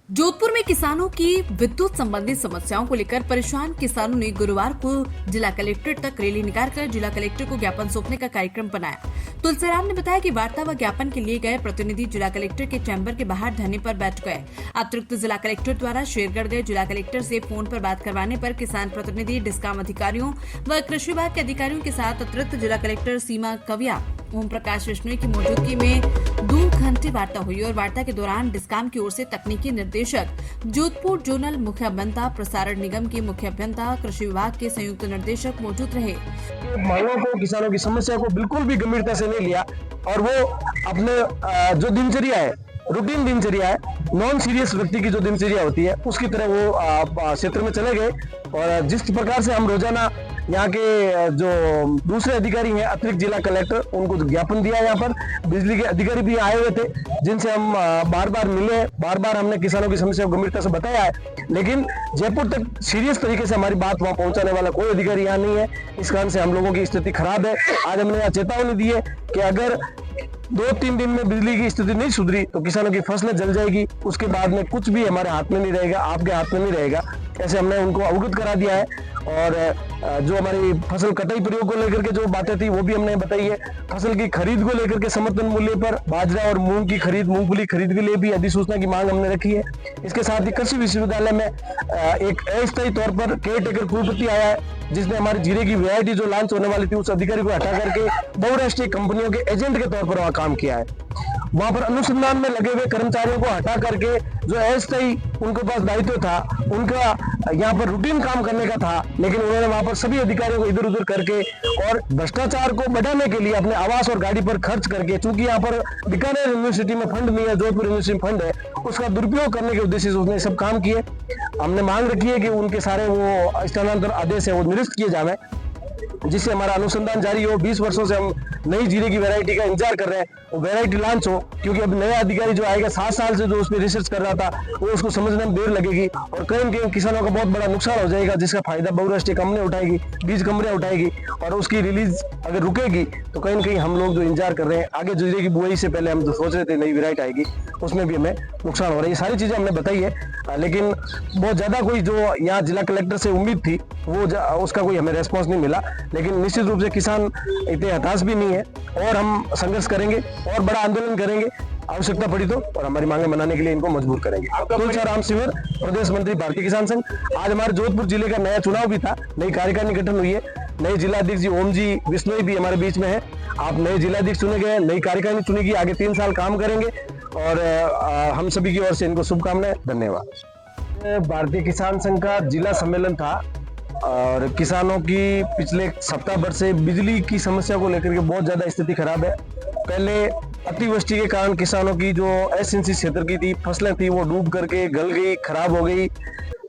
जोधपुर में किसानों की विद्युत संबंधी समस्याओं को लेकर परेशान किसानों ने गुरुवार को जिला कलेक्ट्रेट तक रैली निकालकर जिला कलेक्टर को ज्ञापन सौंपने का कार्यक्रम बनाया। तुलसीराम ने बताया कि वार्ता व ज्ञापन के लिए गए प्रतिनिधि जिला कलेक्टर के चैम्बर के बाहर धरने पर बैठ गए। अतिरिक्त जिला कलेक्टर द्वारा शेरगढ़ गए जिला कलेक्टर से फोन पर बात करवाने पर किसान प्रतिनिधि, डिस्काम अधिकारियों व कृषि विभाग के अधिकारियों के साथ अतिरिक्त जिला कलेक्टर सीमा कविया, ओम प्रकाश विश्नोई की मौजूदगी में 2 घंटे वार्ता हुई और वार्ता के दौरान डिस्काम की ओर से तकनीकी निर्देशक, जोधपुर जोनल मुख्य अभियंता, प्रसारण निगम के मुख्य अभियंता, कृषि विभाग के संयुक्त निर्देशक मौजूद रहे। मांगों को, किसानों की समस्या को बिल्कुल भी गंभीरता से नहीं लिया और वो अपने जो दिनचर्या है, रूटीन दिनचर्या है, नॉन सीरियस व्यक्ति की जो दिनचर्या होती है उसकी तरह वो क्षेत्र में चले गए। और जिस प्रकार से हम रोजाना यहाँ के जो दूसरे अधिकारी हैं, अतिरिक्त जिला कलेक्टर, उनको ज्ञापन दिया, यहाँ पर बिजली के अधिकारी भी आए हुए थे जिनसे हम बार बार मिले, बार बार हमने किसानों की समस्या को गंभीरता से बताया है, लेकिन जयपुर तक सीरियस तरीके से हमारी बात वहाँ पहुँचाने वाला कोई अधिकारी यहाँ नहीं है। इस कारण से हम लोगों की स्थिति खराब है। आज हमने यहाँ चेतावनी दी है कि अगर 2-3 दिन में बिजली की स्थिति नहीं सुधरी तो किसानों की फसलें जल जाएगी, उसके बाद में कुछ भी हमारे हाथ में नहीं रहेगा, आपके हाथ में नहीं रहेगा। ऐसे हमने उनको अवगत करा दिया है। और जो हमारी फसल कटाई प्रयोग को लेकर के जो बातें थी वो भी हमने बताई है। फसल की खरीद को लेकर के समर्थन मूल्य पर बाजरा और मूंग की खरीद, मूंगफली खरीद के लिए भी अधिसूचना की मांग हमने रखी है। इसके साथ ही कृषि विश्वविद्यालय में एक अस्थायी तौर पर केयर टेकर कुलपति आया है जिसने हमारी जीरे की वैरायटी जो लॉन्च होने वाली थी उस अधिकारी को हटा करके बहुराष्ट्रीय कंपनियों के एजेंट के तौर पर वहाँ काम किया है। वहां पर अनुसंधान में लगे हुए कर्मचारियों को हटा करके जो अस्थायी उनके पास दायित्व था, उनका यहाँ पर रूटीन काम करने का था, लेकिन उन्होंने वहां पर सभी अधिकारियों को इधर उधर करके और भ्रष्टाचार को बढ़ाने के लिए अपने आवास और गाड़ी पर खर्च करके, चूंकि यहाँ पर बीकानेर यूनिवर्सिटी में फंड नहीं है, जोधपुर यूनिवर्सिटी में फंड है, उसका दुरुपयोग करने के उद्देश्य से उसने सब काम किए। हमने मांग रखी है कि उनके सारे वो स्थानांतरण आदेश है वो निरस्त किए जाए, जिससे हमारा अनुसंधान जारी हो। 20 वर्षों से हम नई जीरे की वैरायटी का इंतजार कर रहे हैं, वो वैरायटी लॉन्च हो, क्योंकि अब नया अधिकारी जो आएगा 7 साल से जो उस पर रिसर्च कर रहा था वो उसको समझने में देर लगेगी और कहीं न कहीं किसानों का बहुत बड़ा नुकसान हो जाएगा, जिसका फायदा बहुराष्ट्रीय कंपनी उठाएगी, बीज कंपनियां उठाएगी और उसकी रिलीज अगर रुकेगी तो कहीं न कहीं हम लोग जो इंतजार कर रहे हैं, आगे जीरे की बुआई से पहले हम जो सोच रहे थे नई वैरायटी आएगी उसमें भी हमें नुकसान हो रहा है। ये सारी चीजें हमने बताई है, लेकिन बहुत ज्यादा कोई जो यहाँ जिला कलेक्टर से उम्मीद थी वो उसका कोई हमें रेस्पॉन्स नहीं मिला। लेकिन निश्चित रूप से किसान इतने हताश भी नहीं है और हम संघर्ष करेंगे और बड़ा आंदोलन करेंगे, आवश्यकता पड़ी तो, और हमारी मांगे मनाने के लिए इनको मजबूर करेंगे। तुलसीराम सिंवर, प्रदेश मंत्री भारतीय किसान संघ। आज हमारे जोधपुर जिले का नया चुनाव भी था, नई कार्यकारिणी गठन हुई है, नए जिलाध्यक्ष जी ओम जी विश्नोई भी हमारे बीच में है। आप नए जिलाध्यक्ष चुने गए, नई कार्यकारिणी चुनेगी, आगे 3 साल काम करेंगे और हम सभी की ओर से इनको शुभकामनाएं। धन्यवाद। भारतीय किसान संघ का जिला सम्मेलन था और किसानों की पिछले सप्ताह भर से बिजली की समस्या को लेकर के बहुत ज्यादा स्थिति खराब है। पहले अतिवृष्टि के कारण किसानों की जो एसएनसी क्षेत्र की थी फसलें थी वो डूब करके गल गई, खराब हो गई,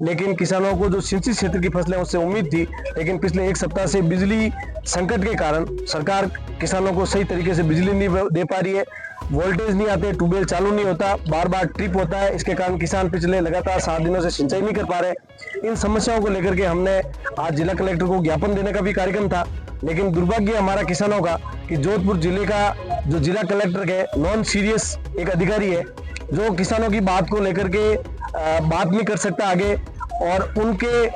लेकिन किसानों को जो सिंचित क्षेत्र की फसलें उससे उम्मीद थी, लेकिन पिछले 1 सप्ताह से बिजली संकट के कारण सरकार किसानों को सही तरीके से बिजली नहीं दे पा रही है। वोल्टेज नहीं आते, ट्यूबवेल चालू नहीं होता, बार बार ट्रिप होता है, इसके कारण किसान पिछले लगातार 7 दिनों से सिंचाई नहीं कर पा रहे। इन समस्याओं को लेकर के हमने आज जिला कलेक्टर को ज्ञापन देने का भी कार्यक्रम था, लेकिन दुर्भाग्य हमारा किसानों का कि जोधपुर जिले का जो जिला कलेक्टर है नॉन सीरियस एक अधिकारी है जो किसानों की बात को लेकर के बात नहीं कर सकता आगे, और उनके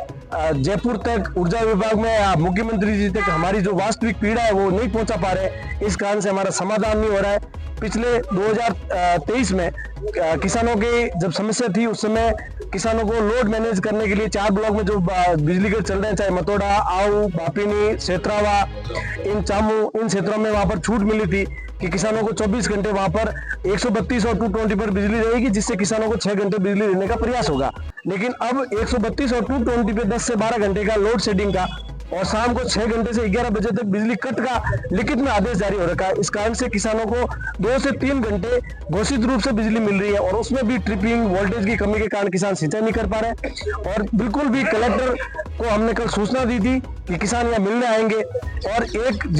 जयपुर तक ऊर्जा विभाग में मुख्यमंत्री जी तक हमारी जो वास्तविक पीड़ा है वो नहीं पहुंचा पा रहे। इस कारण से हमारा समाधान नहीं हो रहा है। पिछले 2023 में किसानों की जब समस्या थी उस समय किसानों को लोड मैनेज करने के लिए 4 ब्लॉक में जो बिजली घर चल रहे हैं, चाहे मतोड़ा, आऊ, बापिनी, सेत्रावा, इन चामू, इन क्षेत्रों में वहां पर छूट मिली थी कि किसानों को 24 घंटे वहां पर 132 और 220 पर बिजली रहेगी, जिससे किसानों को 6 घंटे बिजली देने का प्रयास होगा। लेकिन अब 132 और 220 पे 10 से 12 घंटे का लोड शेडिंग का और शाम को 6 घंटे से 11 बजे तक बिजली कट का लिखित में आदेश जारी हो रखा है। इस कारण से किसानों को 2 से 3 घंटे घोषित रूप से बिजली मिल रही है और उसमें भी ट्रिपिंग, वोल्टेज की कमी के कारण किसान सिंचाई नहीं कर पा रहे। और बिल्कुल भी कलेक्टर को हमने कल सूचना दी थी कि किसान यहाँ मिलने आएंगे और एक